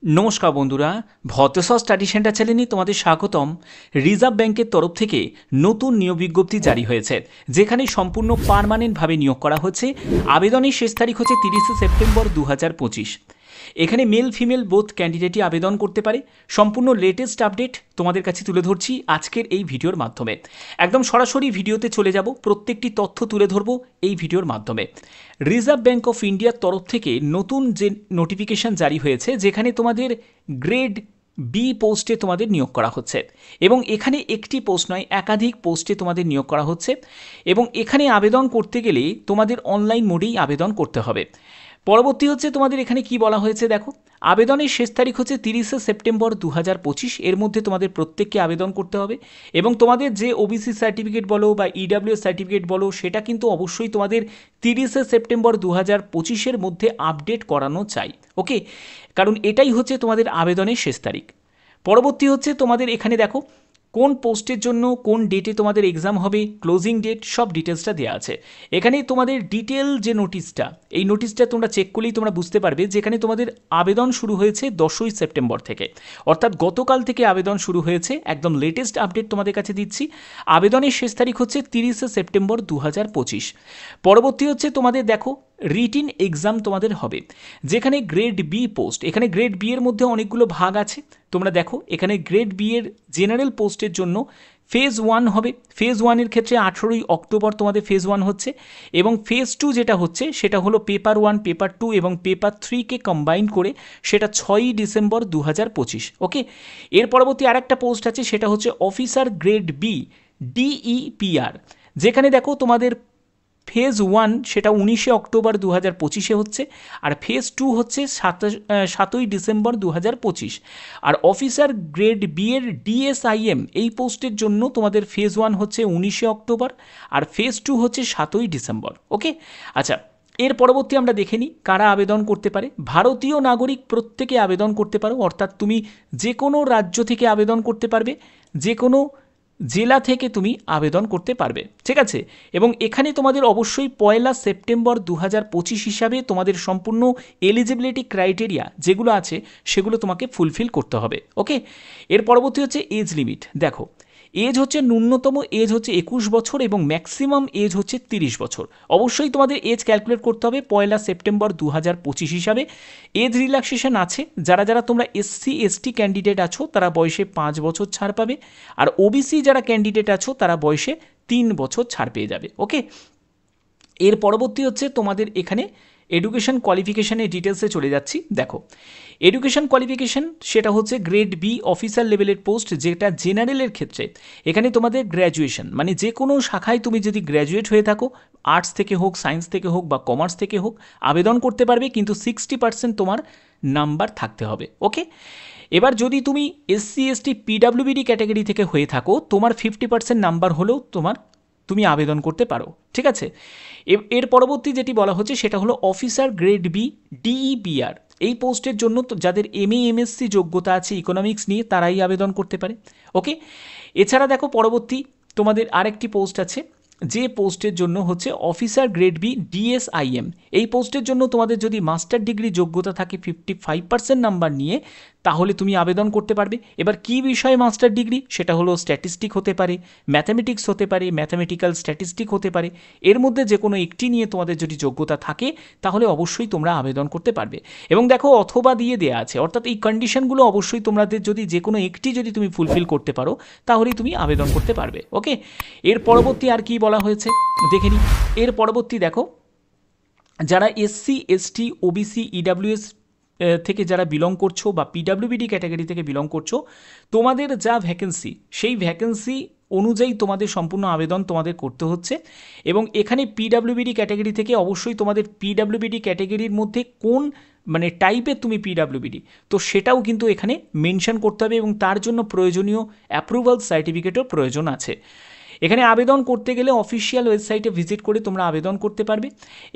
নমস্কার বন্ধুরা, ভতেশ্বর study centre চ্যানেলে তোমাদের স্বাগতম। রিজার্ভ ব্যাংকের তরফ থেকে নতুন নিয়োগ বিজ্ঞপ্তি জারি হয়েছে, যেখানে সম্পূর্ণ পার্মানেন্টভাবে নিয়োগ করা হচ্ছে। আবেদনের শেষ তারিখ হচ্ছে 30শে সেপ্টেম্বর 2025। এখানে মেল ফিমেল বোথ ক্যান্ডিডেটই আবেদন করতে পারে। সম্পূর্ণ লেটেস্ট আপডেট তোমাদের কাছে তুলে ধরছি আজকের এই ভিডিওর মাধ্যমে। একদম সরাসরি ভিডিওতে চলে যাব, প্রত্যেকটি তথ্য তুলে ধরবো এই ভিডিওর মাধ্যমে। রিজার্ভ ব্যাংক অফ ইন্ডিয়ার তরফ থেকে নতুন যে নোটিফিকেশান জারি হয়েছে, যেখানে তোমাদের গ্রেড বি পোস্টে তোমাদের নিয়োগ করা হচ্ছে, এবং এখানে একটি পোস্ট নয়, একাধিক পোস্টে তোমাদের নিয়োগ করা হচ্ছে। এবং এখানে আবেদন করতে গেলে তোমাদের অনলাইন মোডেই আবেদন করতে হবে। পরবর্তী হচ্ছে তোমাদের এখানে কি বলা হয়েছে দেখো, আবেদনের শেষ তারিখ হচ্ছে 30শে সেপ্টেম্বর 2025। এর মধ্যে তোমাদের প্রত্যেককে আবেদন করতে হবে, এবং তোমাদের যে ওবিসি সার্টিফিকেট বলো বা ইডাব্লিউ সার্টিফিকেট বলো, সেটা কিন্তু অবশ্যই তোমাদের 30শে সেপ্টেম্বর 2025-এর মধ্যে আপডেট করানো চাই। ওকে, কারণ এটাই হচ্ছে তোমাদের আবেদনের শেষ তারিখ। পরবর্তী হচ্ছে তোমাদের এখানে দেখো কোন পোস্টের জন্য কোন ডেটে তোমাদের এক্সাম হবে, ক্লোজিং ডেট, সব ডিটেলসটা দেওয়া আছে। এখানে তোমাদের ডিটেল যে নোটিশটা, এই নোটিশটা তোমরা চেক করলেই তোমরা বুঝতে পারবে, যেখানে তোমাদের আবেদন শুরু হয়েছে 10ই সেপ্টেম্বর থেকে, অর্থাৎ গতকাল থেকে আবেদন শুরু হয়েছে। একদম লেটেস্ট আপডেট তোমাদের কাছে দিচ্ছি। আবেদনের শেষ তারিখ হচ্ছে 30শে সেপ্টেম্বর 2025। পরবর্তী হচ্ছে তোমাদের দেখো রিটিন এক্সাম তোমাদের হবে, যেখানে গ্রেড বি পোস্ট, এখানে গ্রেড বি এর মধ্যে অনেকগুলো ভাগ আছে। তোমরা দেখো এখানে গ্রেড বি এর জেনারেল পোস্টের জন্য ফেজ 1 হবে। ফেজ 1-এর ক্ষেত্রে 18ই অক্টোবর তোমাদের ফেজ 1 হচ্ছে, এবং ফেজ 2 যেটা হচ্ছে সেটা হলো পেপার 1, পেপার 2 এবং পেপার 3কে কম্বাইন করে, সেটা 6ই ডিসেম্বর 2025। ওকে, এর পরবর্তী আরেকটা পোস্ট আছে, সেটা হচ্ছে অফিসার গ্রেড বি ডিইপিআর, যেখানে দেখো তোমাদের ফেজ 1 সেটা 19শে অক্টোবর 2025-এ হচ্ছে, আর ফেজ 2 হচ্ছে 7ই ডিসেম্বর 2025। আর অফিসার গ্রেড বি এর ডিএসআইএম এই পোস্টের জন্য তোমাদের ফেজ 1 হচ্ছে 19শে অক্টোবর, আর ফেজ 2 হচ্ছে 7ই ডিসেম্বর। ওকে, আচ্ছা, এর পরবর্তী আমরা দেখে নিই কারা আবেদন করতে পারে। ভারতীয় নাগরিক প্রত্যেকে আবেদন করতে পারো, অর্থাৎ তুমি যে কোনো রাজ্য থেকে আবেদন করতে পারবে, যে কোনো জেলা থেকে তুমি আবেদন করতে পারবে, ঠিক আছে। এবং এখানে তোমাদের অবশ্যই 1 সেপ্টেম্বর 2025 হিসাবে তোমাদের সম্পূর্ণ এলিজিবিলিটি ক্রাইটেরিয়া যেগুলো আছে সেগুলো তোমাকে ফুলফিল করতে হবে। ওকে, এর পরবর্তী হচ্ছে এজ লিমিট। দেখো, এজ হচ্ছে ন্যূনতম এজ হচ্ছে 21 বছর এবং ম্যাক্সিমাম এজ হচ্ছে 30 বছর। অবশ্যই তোমাদের এজ ক্যালকুলেট করতে হবে 1 সেপ্টেম্বর 2025 হিসাবে। এজ রিল্যাক্সেশন আছে, যারা যারা তোমরা এসসি এসটি ক্যান্ডিডেট আছো তারা বয়সে 5 বছর ছাড় পাবে, আর ওবিসি যারা ক্যান্ডিডেট আছো তারা বয়সে 3 বছর ছাড় পেয়ে যাবে। ওকে, এর পরবর্তী হচ্ছে তোমাদের এখানে এডুকেশন কোয়ালিফিকেশানের ডিটেলসে চলে যাচ্ছি। দেখো, এডুকেশন কোয়ালিফিকেশান সেটা হচ্ছে গ্রেড বি অফিসার লেভেলের পোস্ট, যেটা জেনারেলের ক্ষেত্রে এখানে তোমাদের গ্র্যাজুয়েশন, মানে যে কোনো শাখায় তুমি যদি গ্র্যাজুয়েট হয়ে থাকো, আর্টস থেকে হোক, সায়েন্স থেকে হোক বা কমার্স থেকে হোক, আবেদন করতে পারবে, কিন্তু 60% তোমার নাম্বার থাকতে হবে। ওকে, এবার যদি তুমি এসসি এসটি পিডাব্লিউবিডি ক্যাটাগরি থেকে হয়ে থাকো, তোমার 50% নাম্বার হলেও তুমি আবেদন করতে পারো, ঠিক আছে। এর পরবর্তী যেটি বলা হচ্ছে সেটা হলো অফিসার গ্রেড বি ডিইপিআর। এই পোস্টের জন্য যাদের এমএ এমএসসি যোগ্যতা আছে ইকোনমিক্স নিয়ে, তারাই আবেদন করতে পারে। ওকে, এছাড়া দেখো পরবর্তী তোমাদের আরেকটি পোস্ট আছে, যে পোস্টের জন্য হচ্ছে অফিসার গ্রেড বি ডিএসআইএম। এই পোস্টের জন্য তোমাদের যদি মাস্টার ডিগ্রি যোগ্যতা থাকে 55% নাম্বার নিয়ে, তাহলে তুমি আবেদন করতে পারবে। এবার কি বিষয়ে মাস্টার ডিগ্রি, সেটা হলো স্ট্যাটিস্টিক হতে পারে, ম্যাথামেটিক্স হতে পারে, ম্যাথামেটিক্যাল স্ট্যাটিস্টিক হতে পারে। এর মধ্যে যে কোনো একটি নিয়ে তোমাদের যদি যোগ্যতা থাকে, তাহলে অবশ্যই তোমরা আবেদন করতে পারবে। এবং দেখো অথবা দিয়ে দেওয়া আছে, অর্থাৎ এই কন্ডিশনগুলো অবশ্যই তোমাদের যদি যে কোনো একটি যদি তুমি ফুলফিল করতে পারো, তাহলেই তুমি আবেদন করতে পারবে। ওকে, এর পরবর্তী আর কি বলা হয়েছে দেখে নিই। এর পরবর্তী দেখো, যারা এসসি এসটি ওবিসি ইডাব্লিউএস থেকে যারা বিলং করছো বা পিডাব্লিউবিডি ক্যাটাগরি থেকে বিলং করছো, তোমাদের যা ভ্যাকেন্সি, সেই ভ্যাকেন্সি অনুযায়ী তোমাদের সম্পূর্ণ আবেদন তোমাদের করতে হচ্ছে। এবং এখানে পিডাব্লিউবিডি ক্যাটাগরি থেকে অবশ্যই তোমাদের পিডাব্লিউবিডি ক্যাটাগরির মধ্যে কোন মানে টাইপের তুমি পিডাব্লিউবিডি, তো সেটাও কিন্তু এখানে মেনশন করতে হবে, এবং তার জন্য প্রয়োজনীয় অ্যাপ্রুভাল সার্টিফিকেটও প্রয়োজন আছে। এখানে আবেদন করতে গেলে অফিসিয়াল ওয়েবসাইটে ভিজিট করে তোমরা আবেদন করতে পারবে।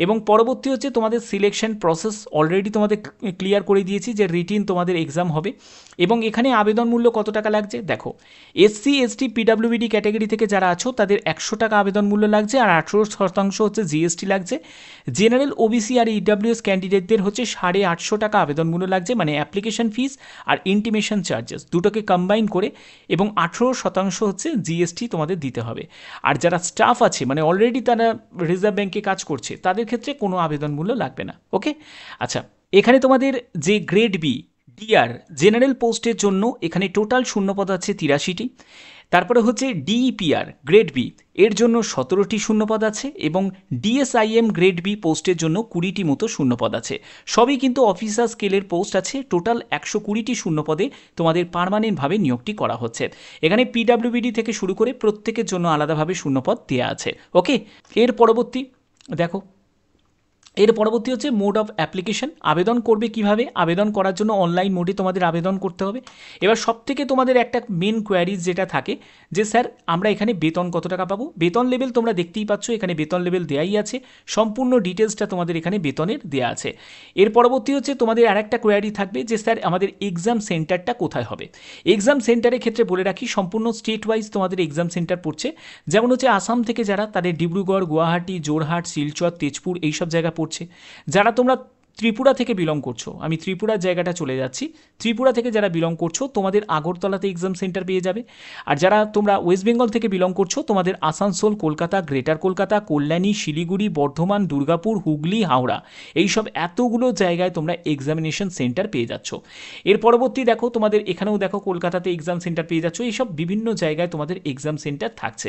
এবং পরবর্তী হচ্ছে তোমাদের সিলেকশন প্রসেস অলরেডি তোমাদের ক্লিয়ার করে দিয়েছি যে রিটিন তোমাদের এক্সাম হবে। এবং এখানে আবেদন মূল্য কত টাকা লাগছে দেখো, এসসি এসটি পিডাব্লিউবিডি ক্যাটাগরি থেকে যারা আছো তাদের 100 টাকা আবেদন মূল্য লাগছে, আর 18% হচ্ছে জিএসটি লাগছে। জেনারেল ওবিসি আর ইডাব্লিউএস ক্যান্ডিডেটদের হচ্ছে 850 টাকা আবেদন মূল্য লাগছে, মানে অ্যাপ্লিকেশন ফিস আর ইন্টিমেশন চার্জেস দুটোকে কম্বাইন করে, এবং 18% হচ্ছে জিএসটি তোমাদের দিতে হবে। আর যারা স্টাফ আছে মানে অলরেডি তারা রিজার্ভ ব্যাংকে কাজ করছে তাদের ক্ষেত্রে কোনো আবেদন মূল্য লাগবে না। ওকে, আচ্ছা, এখানে তোমাদের যে গ্রেড বি ডিআর জেনারেল পোস্টের জন্য এখানে টোটাল শূন্যপদ আছে 83টি। তারপরে হচ্ছে ডিইপিআর গ্রেড বি এর জন্য 17টি শূন্যপদ আছে, এবং ডিএসআইএম গ্রেড বি পোস্টের জন্য 20টি মতো শূন্যপদ আছে। সবই কিন্তু অফিসার স্কেলের পোস্ট আছে। টোটাল 120টি শূন্যপদে তোমাদের পার্মানেন্টভাবে নিয়োগটি করা হচ্ছে। এখানে পিডাব্লিউবিডি থেকে শুরু করে প্রত্যেকের জন্য আলাদাভাবে শূন্যপদ দেওয়া আছে। ওকে, এর পরবর্তী দেখো, এর পরবর্তী হচ্ছে মোড অফ অ্যাপ্লিকেশন। আবেদন করবে কিভাবে? আবেদন করার জন্য অনলাইন মোডে তোমাদের আবেদন করতে হবে। এবার সব থেকে তোমাদের একটা মেন কোয়ারিজ যেটা থাকে যে স্যার আমরা এখানে বেতন কত টাকা পাবো। বেতন লেভেল তোমরা দেখতেই পাচ্ছ, এখানে বেতন লেভেল দেওয়াই আছে, সম্পূর্ণ ডিটেলসটা তোমাদের এখানে বেতনের দেওয়া আছে। এর পরবর্তী হচ্ছে তোমাদের আর একটা কোয়ারি থাকবে যে স্যার আমাদের এক্সাম সেন্টারটা কোথায় হবে। এক্সাম সেন্টারের ক্ষেত্রে বলে রাখি সম্পূর্ণ স্টেট ওয়াইজ তোমাদের এক্সাম সেন্টার পড়ছে। যেমন হচ্ছে আসাম থেকে যারা, তাদের ডিব্রুগড়, গুয়াহাটি, জোরহাট, শিলচর, তেজপুর এইসব জায়গা পড়ছে। যারা তোমরা ত্রিপুরা থেকে বিলং করছো, আমি ত্রিপুরার জায়গাটা চলে যাচ্ছি, ত্রিপুরা থেকে যারা বিলং করছো তোমাদের আগরতলাতে এক্সাম সেন্টার পেয়ে যাবে। আর যারা তোমরা ওয়েস্ট বেঙ্গল থেকে বিলং করছো তোমাদের আসানসোল, কলকাতা, গ্রেটার কলকাতা, কল্যাণী, শিলিগুড়ি, বর্ধমান, দুর্গাপুর, হুগলি, হাওড়া এইসব এতগুলো জায়গায় তোমরা এক্সামিনেশন সেন্টার পেয়ে যাচ্ছ। এর পরবর্তী দেখো তোমাদের এখানেও দেখো কলকাতাতে এক্সাম সেন্টার পেয়ে যাচ্ছ। এইসব বিভিন্ন জায়গায় তোমাদের এক্সাম সেন্টার থাকছে।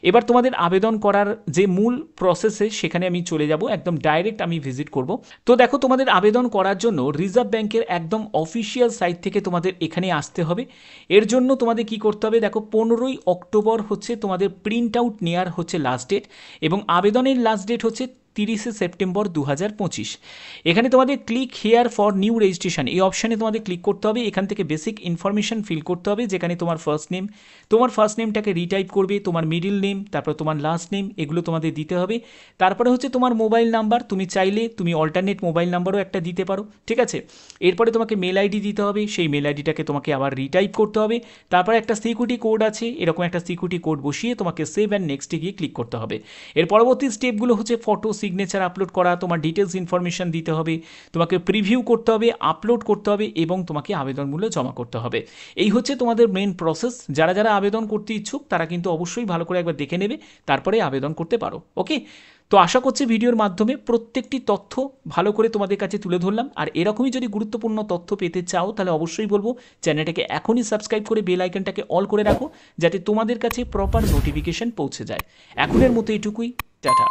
এবার তোমাদের আবেদন করার যে মূল প্রসেসে সেখানে আমি চলে যাব, একদম ডাইরেক্ট আমি ভিজিট করব। তো দেখো তোমাদের আবেদন করার জন্য রিজার্ভ ব্যাংকের একদম অফিসিয়াল সাইট থেকে তোমাদের এখানে আসতে হবে। এর জন্য তোমাদের কি করতে হবে দেখো, 15ই অক্টোবর হচ্ছে তোমাদের প্রিন্ট আউট নেওয়ার হচ্ছে লাস্ট ডেট, এবং আবেদনের লাস্ট ডেট হচ্ছে 30শে সেপ্টেম্বর 2025। এখানে তোমাদের click here for new registration এই অপশানে তোমাদের ক্লিক করতে হবে। এখান থেকে বেসিক ইনফরমেশন ফিল করতে হবে, যেখানে তোমার ফার্স্ট নেমটাকে রিটাইপ করবে, তোমার মিডিল নেম, তারপর তোমার লাস্ট নেম, এগুলো তোমাদের দিতে হবে। তারপরে হচ্ছে তোমার মোবাইল নাম্বার, তুমি চাইলে তুমি অল্টারনেট মোবাইল নাম্বারও একটা দিতে পারো, ঠিক আছে। এরপরে তোমাকে মেল আইডি দিতে হবে, সেই মেল আইডিটাকে তোমাকে আবার রিটাইপ করতে হবে। তারপরে একটা সিকিউরিটি কোড আছে, এরকম একটা সিকিউরিটি কোড বসিয়ে তোমাকে সেভ অ্যান্ড নেক্সটে গিয়ে ক্লিক করতে হবে। এর পরবর্তী স্টেপগুলো হচ্ছে ফটো, সিগনেচার আপলোড করা, তোমার ডিটেলস ইনফরমেশন দিতে হবে, তোমাকে প্রিভিউ করতে হবে, আপলোড করতে হবে, এবং তোমাকে আবেদনমূল্য জমা করতে হবে। এই হচ্ছে তোমাদের মেন প্রসেস। যারা যারা আবেদন করতে ইচ্ছুক তারা কিন্তু অবশ্যই ভালো করে একবার দেখে নেবে, তারপরে আবেদন করতে পারো। ওকে, তো আশা করছি ভিডিওর মাধ্যমে প্রত্যেকটি তথ্য ভালো করে তোমাদের কাছে তুলে ধরলাম। আর এরকমই যদি গুরুত্বপূর্ণ তথ্য পেতে চাও তাহলে অবশ্যই বলবো চ্যানেলটাকে এখনই সাবস্ক্রাইব করে বেল আইকনটাকে অল করে রাখো, যাতে তোমাদের কাছে প্রপার নোটিফিকেশন পৌঁছে যায়। এখনের মতো এটুকুই, টাটা।